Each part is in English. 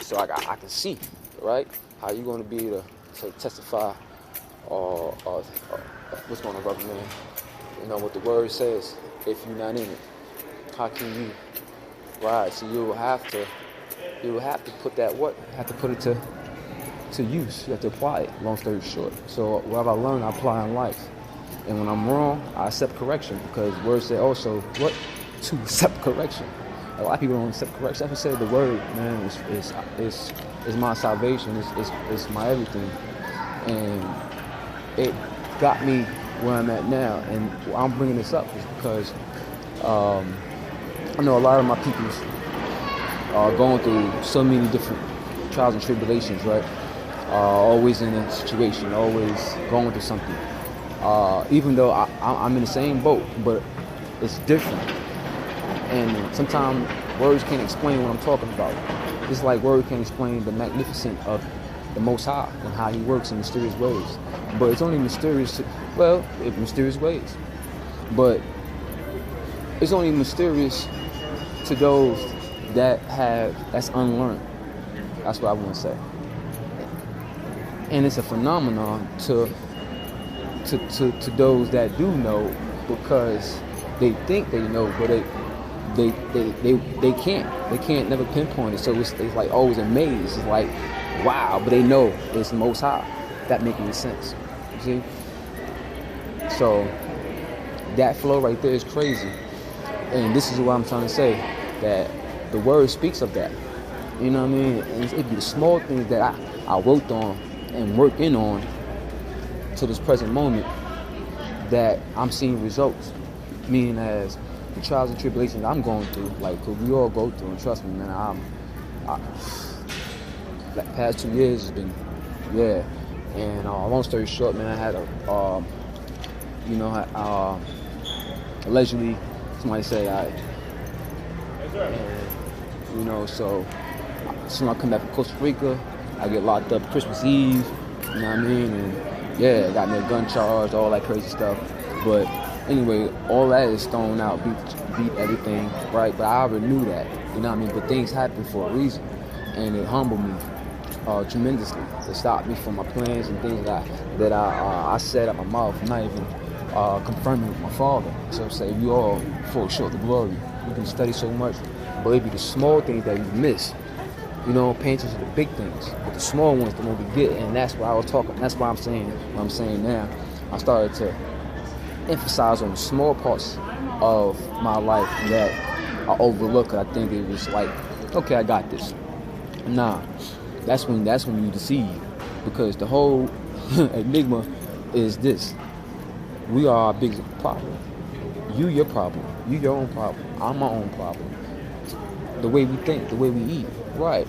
so I can see, right? How you going to be able to testify or what's going on, brother, man? You know what the word says. If you're not in it, how can you? Right. So you will have to put that it to use. You have to apply it. Long story short. So what I learned, I apply in life. And when I'm wrong, I accept correction, because words say also what to accept correction. A lot of people don't accept correction. I can say the word, man, is my salvation. It's my everything, and it got me where I'm at now. And I'm bringing this up is because I know a lot of my peoples are going through so many different trials and tribulations, right? Always in a situation, always going through something. Even though I'm in the same boat, but it's different. And sometimes words can't explain what I'm talking about. It's like words can't explain the magnificence of the Most High and how He works in mysterious ways. But it's only mysterious, in mysterious ways. But it's only mysterious to those that's unlearned. That's what I want to say. And it's a phenomenon to those that do know, because they think they know, but they can't never pinpoint it. So it's like always a maze. It's like, wow, but they know it's the Most High. That makes any sense. You see? So that flow right there is crazy. And this is what I'm trying to say, that the word speaks of that. You know what I mean? And it'd be the small things that I worked on and working on to this present moment that I'm seeing results. Meaning as the trials and tribulations I'm going through, like, cause we all go through, and trust me, man, like past 2 years has been, and long story short, man, I had allegedly, somebody say so soon I come back from Costa Rica, I get locked up Christmas Eve, you know what I mean, and got me a gun charge, all that crazy stuff, but anyway, all that is thrown out, beat everything, right? But I already knew that, you know what I mean? But things happen for a reason, and it humbled me tremendously. It stopped me from my plans and things that I said out my mouth, not even confirming with my father. So say, we all fall short of the glory. We can study so much, but it be the small things that we miss. You know, paying attention to the big things, but the small ones, the more we get, and that's why I was talking. That's why I'm saying what I'm saying now. I started to emphasize on the small parts of my life that I overlook. I think it was like, okay, I got this. Nah, that's when you deceive, because the whole enigma is this: we are our biggest problem. You your problem. You your own problem. I'm my own problem. The way we think, the way we eat, right?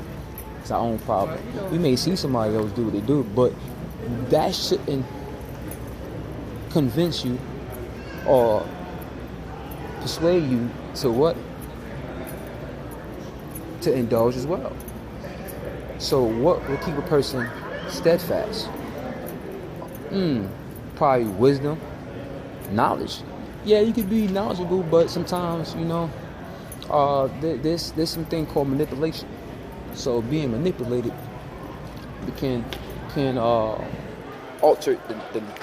It's our own problem. We may see somebody else do what they do, but that shouldn't convince you or persuade you to what? To indulge as well. So what will keep a person steadfast? Probably wisdom, knowledge. Yeah, you could be knowledgeable, but sometimes, there's something called manipulation. So being manipulated can alter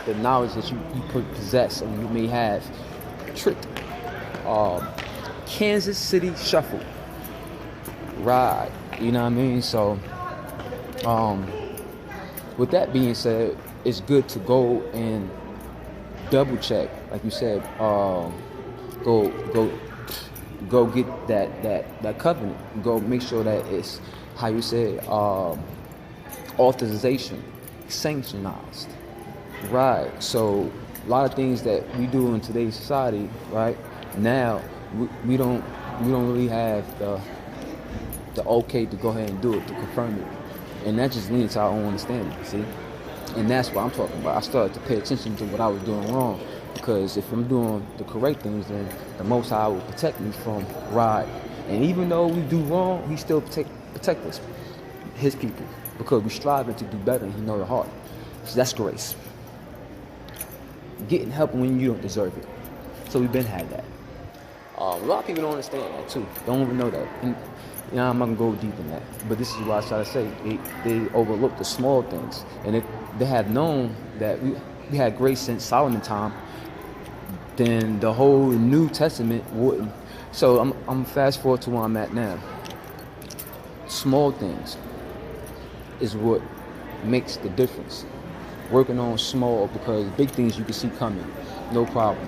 the knowledge that you possess and you may have. Tricked. Kansas City Shuffle. Right. You know what I mean? So, with that being said, it's good to go and double check, like you said. Go get that covenant. Go make sure that it's, how you say, authorization, sanctionized. Right. So a lot of things that we do in today's society, right now, we don't really have the okay to go ahead and do it, to confirm it, and that just leads to our own understanding. See, and that's what I'm talking about. I started to pay attention to what I was doing wrong, because if I'm doing the correct things, then the Most High will protect me from right. And even though we do wrong, He still protect us, His people, because we're striving to do better, and He knows the heart. So that's grace. Getting help when you don't deserve it. So we've been had that. A lot of people don't understand that too. Don't even know that. And I'm not gonna go deep in that, but this is what I try to say. They overlook the small things, and if they have known that we had grace since Solomon time, then the whole New Testament wouldn't. So I'm fast forward to where I'm at now. Small things is what makes the difference. Working on small, because big things you can see coming, no problem,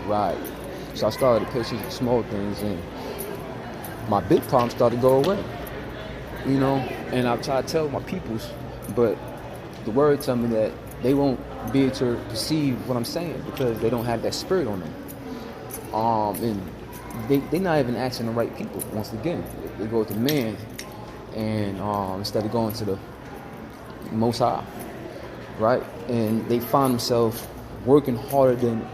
right? So I started to pay attention to small things, and my big problems started to go away, and I try to tell my peoples, but the word tell me that they won't be able to perceive what I'm saying because they don't have that spirit on them. And they're not even asking the right people. Once again, they go to man, and instead of going to the Most High, right? And they find themselves working harder than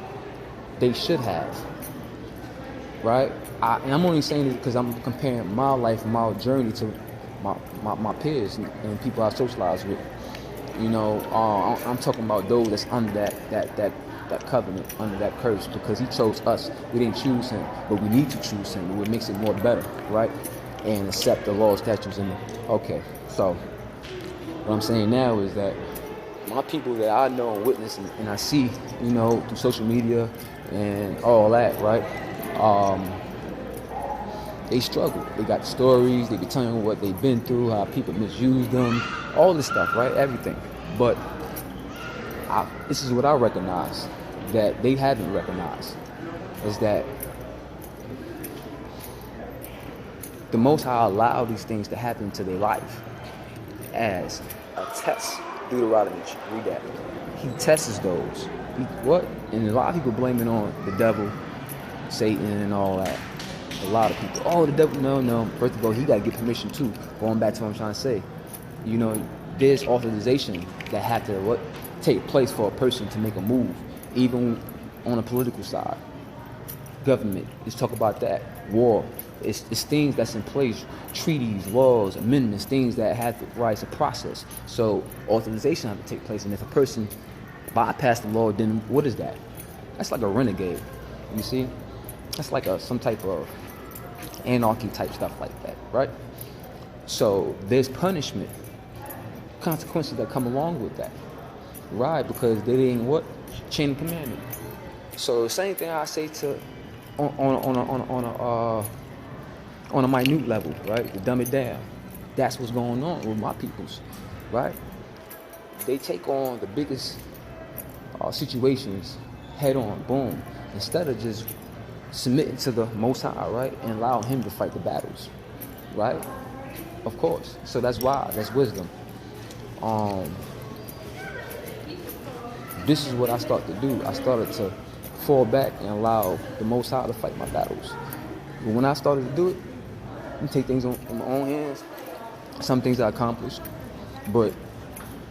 they should have, right? And I'm only saying this because I'm comparing my life and my journey to my peers and people I socialize with. I'm talking about those that's under that covenant, under that curse, because he chose us. We didn't choose him, but we need to choose him. It makes it more better, right? And accept the law, statutes, and okay. So what I'm saying now is that my people that I know and witness and I see, through social media and all that, right? They struggle. They got stories. They be telling you what they've been through, how people misuse them, all this stuff, right? Everything. But this is what I recognize that they haven't recognized, is that the Most High allow these things to happen to their life as a test. Deuteronomy, read that. He tests those. And a lot of people blame it on the devil, Satan, and all that. A lot of people. Oh, the devil. No. First of all, he got to get permission too. Going back to what I'm trying to say. There's authorization that had to take place for a person to make a move, even on a political side. Government. Let's talk about that. War. It's things that's in place. Treaties, laws, amendments, things that have to rise a process. So authorization has to take place. And if a person bypass the law, then what is that? That's like a renegade. You see? That's like some type of anarchy type stuff like that, right? So there's punishment, consequences that come along with that, right? Because they didn't chain of commandment. So the same thing I say to on a minute level, right? To dumb it down. That's what's going on with my peoples, right? They take on the biggest situations head on, boom, instead of just submitting to the Most High, right, and allowing him to fight the battles, right? Of course. So that's why. That's wisdom. This is what I started to do. I started to fall back and allow the Most High to fight my battles. But when I started to do it, I take things in my own hands. Some things I accomplished, but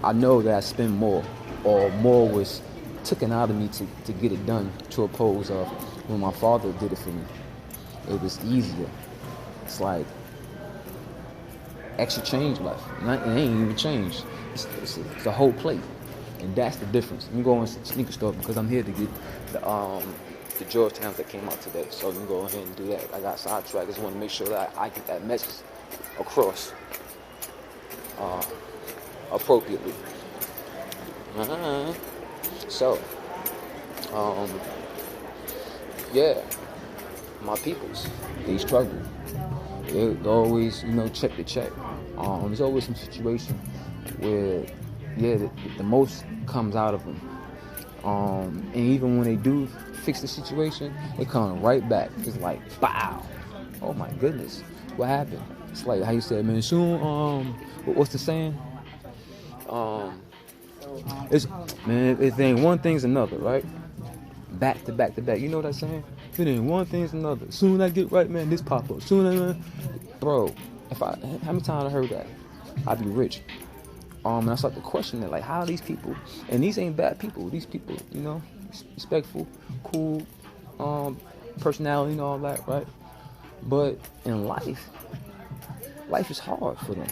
I know that I spend more, or more was taken out of me to get it done, to oppose of when my father did it for me. It was easier. It's like extra change left. It ain't even changed. It's a whole plate, and that's the difference. I'm going to the sneaker store because I'm here to get the Georgetowns that came out today. So you can go ahead and do that. I got sidetracked. I just want to make sure that I get that message across appropriately. So, yeah, my peoples, they struggle. They always, check to check. There's always some situation where, the most comes out of them. And even when they do fix the situation, they come right back. It's like, bow. Oh my goodness, what happened? It's like how you said, man, soon, what's the saying? If it ain't one thing's another, right? Back to back to back. You know what I'm saying? If it ain't one thing's another. Soon I get right, man, this pop up. Bro, how many times I heard that? I'd be rich. And I started to question it, like, how are these people? And these ain't bad people. These people, respectful, cool, personality and all that, right? But in life is hard for them.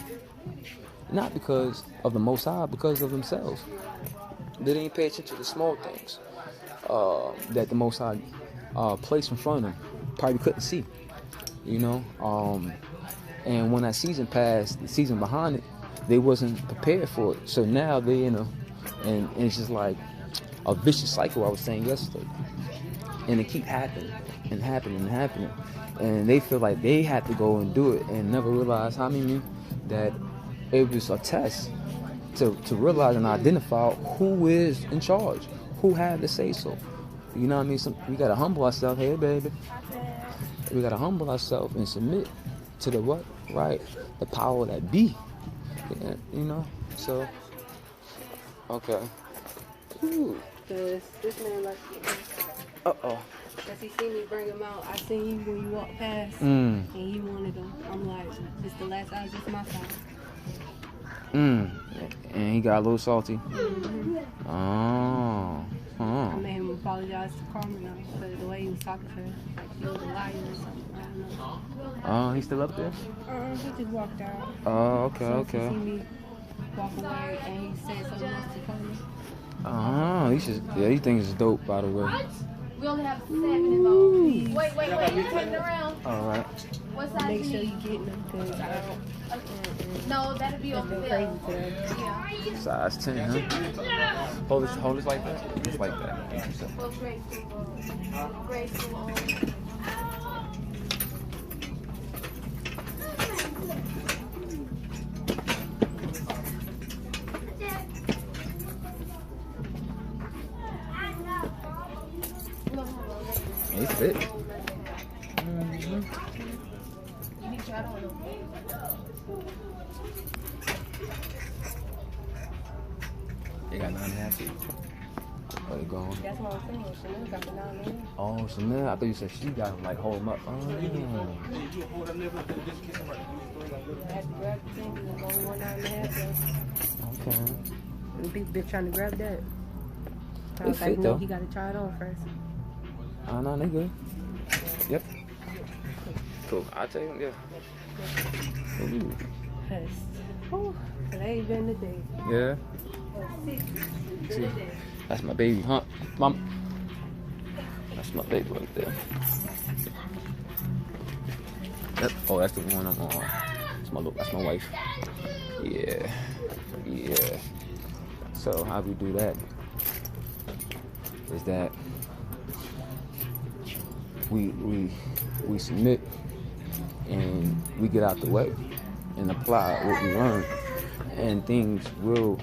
Not because of the Most High, because of themselves. They didn't pay attention to the small things that the Most High placed in front of them. Probably couldn't see, And when that season passed, the season behind it, they wasn't prepared for it. So now they and it's just like a vicious cycle I was saying yesterday. And it keep happening and happening and happening. And they feel like they had to go and do it and never realize that it was a test to realize and identify who is in charge, who had to say so. You know what I mean? We gotta humble ourselves. Hey, baby. We gotta humble ourselves and submit to the what? Right? The power that be. Yeah, you know? So, okay. Ooh. Cause this man like, Uh-oh. cause he seen me bring him out. I seen you when you walked past, and he wanted him. I'm like, this the last house, this my side. And he got a little salty. Mm-hmm. Oh. I made him apologize to Carmen though, for the way he was talking to her. Like he was a liar or something. I don't know. Oh, he's still up there? He just walked out. Oh, okay, So okay. He seen me walk away, and he said something else to Carmen. Oh, he thinks it's dope, by the way. We only have 7 involved. Wait, you're turning around. All right. What size Make you sure need? you getting them, cause I don't. No, that'll be over They're there. crazy today. Yeah. Size 10, huh? Hold this like that? Just like that. Well, graceful. He fit. You need to try it on. They got 9.5 feet. Where they going? That's what I'm saying. Chanel got the 9 Oh, Chanel. I thought you said she got him, like, hold him up. Oh, I had to grab the thing because there's only one 9.5 left. okay. The big bitch trying to grab that. I They was like, fit, no, though. he got to try it on first. Oh, no, they good. Yep. Cool. I'll tell you, yeah. Ooh. Cause, today been the day. Yeah. See, that's my baby, huh? Mom. That's my baby right there. Yep. Oh, that's the one I'm on. That's my wife. Yeah. Yeah. So how we do that is that we submit and we get out the way and apply what we learn, and things will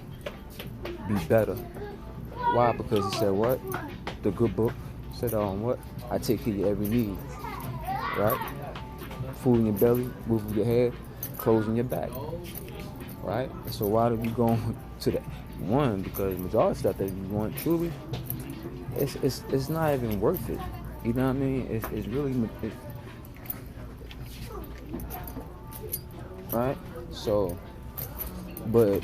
be better. Why? Because he said what? The good book said what? I take care of your every need. Right? Food in your belly, roof over your head, clothes on your back. Right? So why do we go to that one? Because the majority of stuff that you want truly, it's not even worth it. You know what I mean? It's really right? So, but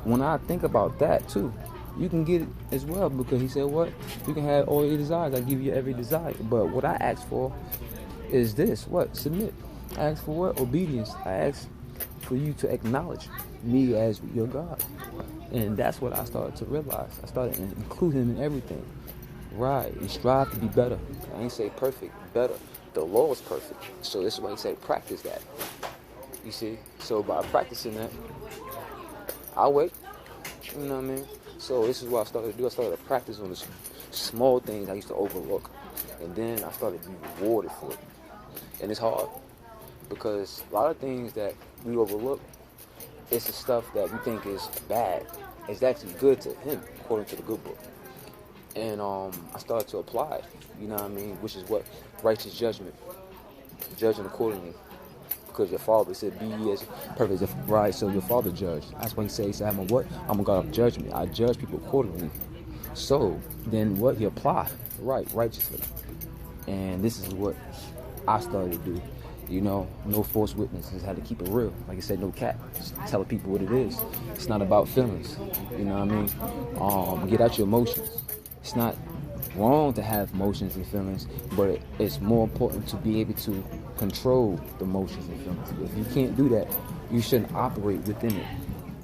when I think about that too, you can get it as well, because he said what? You can have all your desires. I give you every desire. But what I ask for is this. What? Submit. I ask for what? Obedience. I ask for you to acknowledge me as your God. And that's what I started to realize. I started to include him in everything. Right. And strive to be better. I ain't say perfect, better. The law is perfect. So this is why he said practice that. You see? So by practicing that, I wait. You know what I mean? So this is what I started to do. I started to practice on the small things I used to overlook. And then I started to be rewarded for it. And it's hard, because a lot of things that we overlook, it's the stuff that we think is bad. It's actually good to him, according to the good book. And I started to apply it, you know what I mean? Which is what? Righteous judgment. Judging accordingly. Because your father said, be ye as perfect as right, so your father judged. That's what he said, I'm a what? I'm a God of judgment. I judge people accordingly. So then what? He applied righteously. And this is what I started to do. You know, no false witnesses. Had to keep it real. Like I said, no cap. Just tell people what it is. It's not about feelings. You know what I mean? Get out your emotions. It's not wrong to have emotions and feelings, but it's more important to be able to control the emotions and feelings. If you can't do that, you shouldn't operate within it.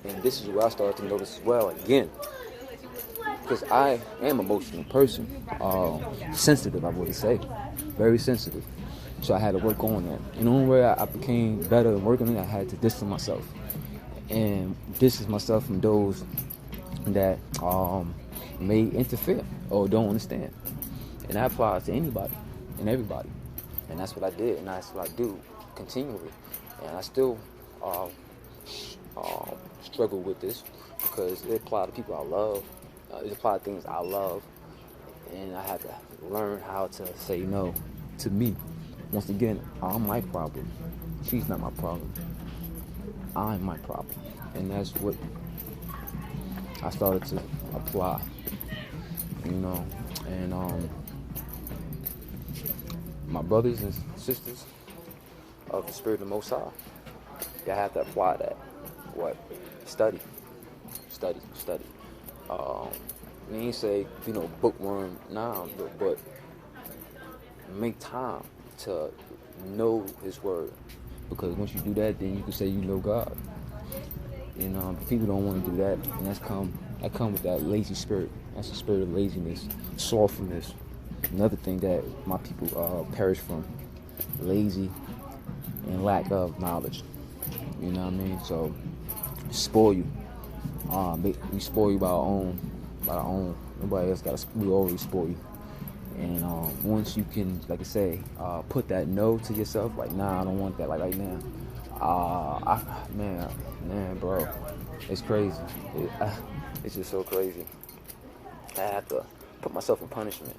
And this is what I started to notice as well, again, because I am an emotional person, sensitive, I would say, very sensitive. So I had to work on that. And the only way I became better at working on it, I had to distance myself. And distance myself from those that may interfere or don't understand. And that applies to anybody and everybody. And that's what I did, and that's what I do continually. And I still struggle with this because it applies to people I love. It applies to things I love. And I had to learn how to say no to me. Once again, I'm my problem. She's not my problem. I'm my problem. And that's what I started to apply, and my brothers and sisters of the Spirit of the Most High, you have to apply that. Study. I ain't say, bookworm now, but make time to know His Word, because once you do that, then you can say you know God. People don't want to do that, and that come with that lazy spirit. That's the spirit of laziness, slothfulness. Another thing that my people perish from: lazy and lack of knowledge. You know what I mean? So spoil you. We spoil you by our own. Nobody else we always spoil you. And once you can, like I say, put that no to yourself, like, nah, I don't want that, like right now. Man, bro, it's crazy. It's just so crazy. I have to put myself in punishment.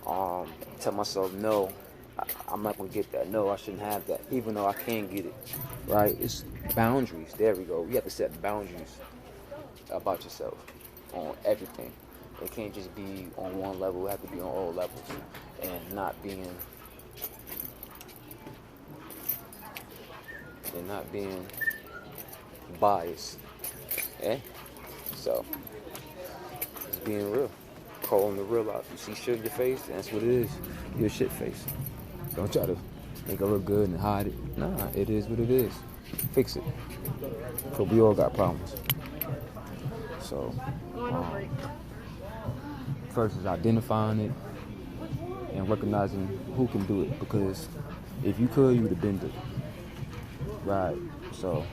Tell myself, no, I'm not gonna get that. No, I shouldn't have that, even though I can get it. Right? It's boundaries. There we go. You have to set boundaries about yourself on everything. It can't just be on one level. It has to be on all levels, and not being biased. So just being real, calling the real out. You see shit in your face, that's what it is. You're a shit face. Don't try to make it look good and hide it. Nah, it is what it is. Fix it. Cause we all got problems. So first is identifying it and recognizing who can do it. Because if you could, you would have been there. Right. So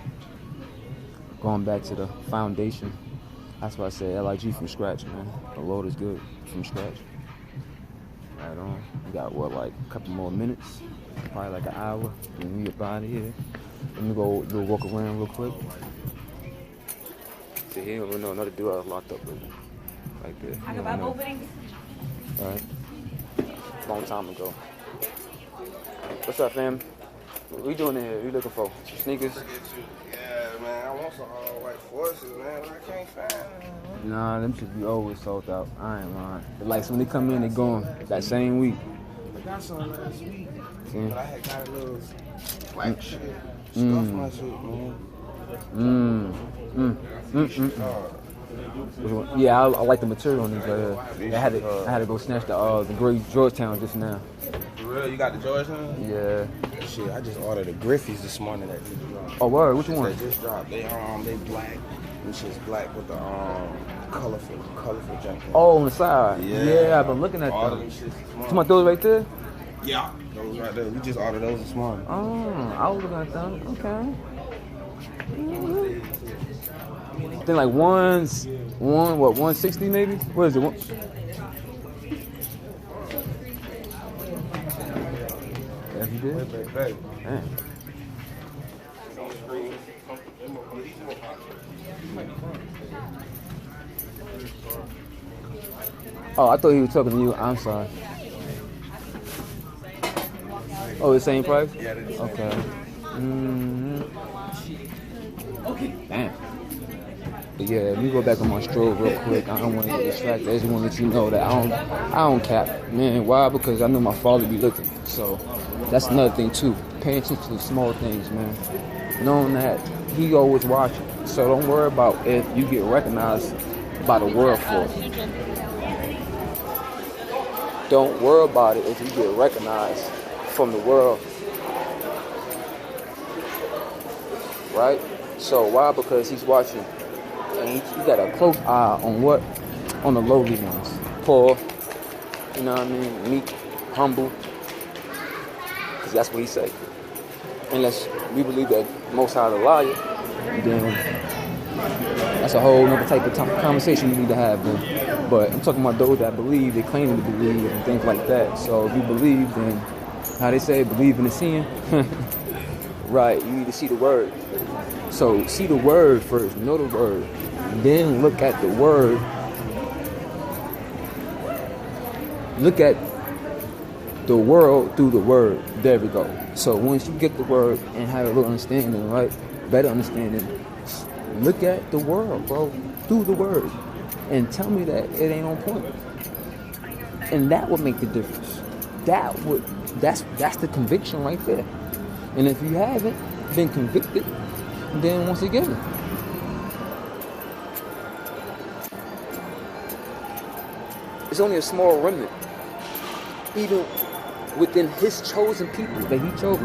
going back to the foundation, that's why I say LIG from scratch, man. The Lord is good from scratch. Right on. We got like a couple more minutes, probably like an hour. Then we up out of here. Let me go do a walk around real quick. See, he don't even know another dude I was locked up with. Like that. I can buy opening. Alright. Long time ago. What's up, fam? What we doing in here? What you looking for? Sneakers? Yeah, man. I want some white forces, man, but I can't find them. Nah, them should be always sold out. I ain't lying. Like, so when they come in, they gone that same week. I got some last week, See? but I had got a little black shit. Stuff my shit, man. Yeah, I like the material on these right here. I had to go snatch the gray Georgetown just now. For real? You got the Georgetown? Yeah. Shit, I just ordered the Griffies this morning that just dropped. Oh, word? Which one? They just dropped. They black. Which is black with the colorful jacket. Oh, on the side. Yeah. I've been looking at All them. them shits this morning. Some of those right there? Yeah. Those right there. We just ordered those this morning. Oh, I was looking at them. Okay. I think like 160 maybe? What is it? Yeah, you did? Baby. Man. Oh, I thought he was talking to you. I'm sorry. Oh, the same price? Yeah, they just Okay. Mm-hmm. Damn. But yeah, let me go back on my stroll real quick. I don't want to get distracted. I just want to let you know that I don't cap, man. Why? Because I know my father be looking. So that's another thing too. Pay attention to the small things, man. Knowing that he always watching. So don't worry about if you get recognized by the world for it. Don't worry about it if you get recognized from the world. Right? So why? Because he's watching. And he got a close eye on what? On the lowly ones. Poor, you know what I mean? Meek, humble. Because because that's what he said. Unless we believe that Most High is a liar, then that's a whole other type of conversation we need to have. But I'm talking about those that believe, they claim to believe, and things like that. So if you believe, then how they say, believe in the seeing. Right, you need to see the word. So see the word first, know the word, then look at the word. Look at the world through the word. There we go. So once you get the word and have a little understanding, right, better understanding, look at the world, bro, through the word, and tell me that it ain't on point. And that would make the difference. That's the conviction right there. And if you haven't been convicted, then once again, it's only a small remnant, even within his chosen people that he chose.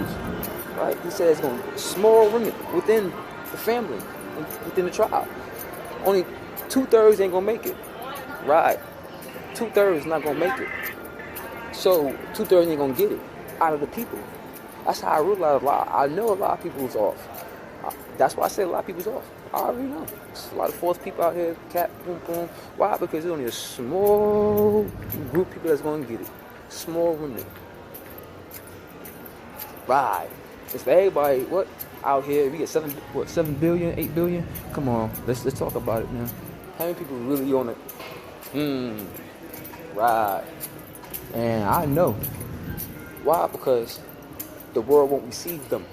Right? He says it's going to be a small remnant within the family, within the tribe. Only 2/3 ain't gonna make it. Right? 2/3 not gonna make it. So 2/3 ain't gonna get it out of the people. That's how I realize I know a lot of people is off. That's why I say a lot of people's off. I already know. There's a lot of false people out here, cat, boom, boom. Why? Because there's only a small group of people that's going to get it. Small remnant. Right. It's for everybody, what? Out here, we get 7 billion, 8 billion? Come on, let's talk about it now. How many people really on it? Right. And I know. Why? Because the world won't receive them.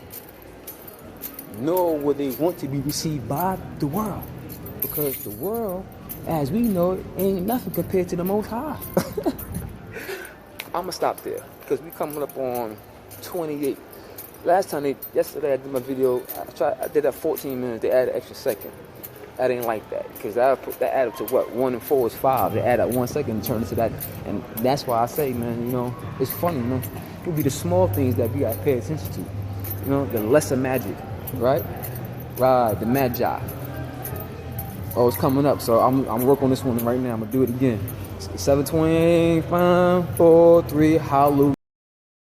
Nor will they want to be received by the world. Because the world, as we know it, ain't nothing compared to the Most High. I'm going to stop there. Because we coming up on 28. Yesterday I did my video, I did that 14 minutes, they added an extra second. I didn't like that. Because that added up to what? 1 and 4 is 5. They add up 1 second and turn into that. And that's why I say, man, it's funny, It would be the small things that we got to pay attention to. The lesser magic. Right, the magi. Oh, it's coming up, so I'm working on this one right now. I'm gonna do it again. 7:25, 4, 3, hallelujah.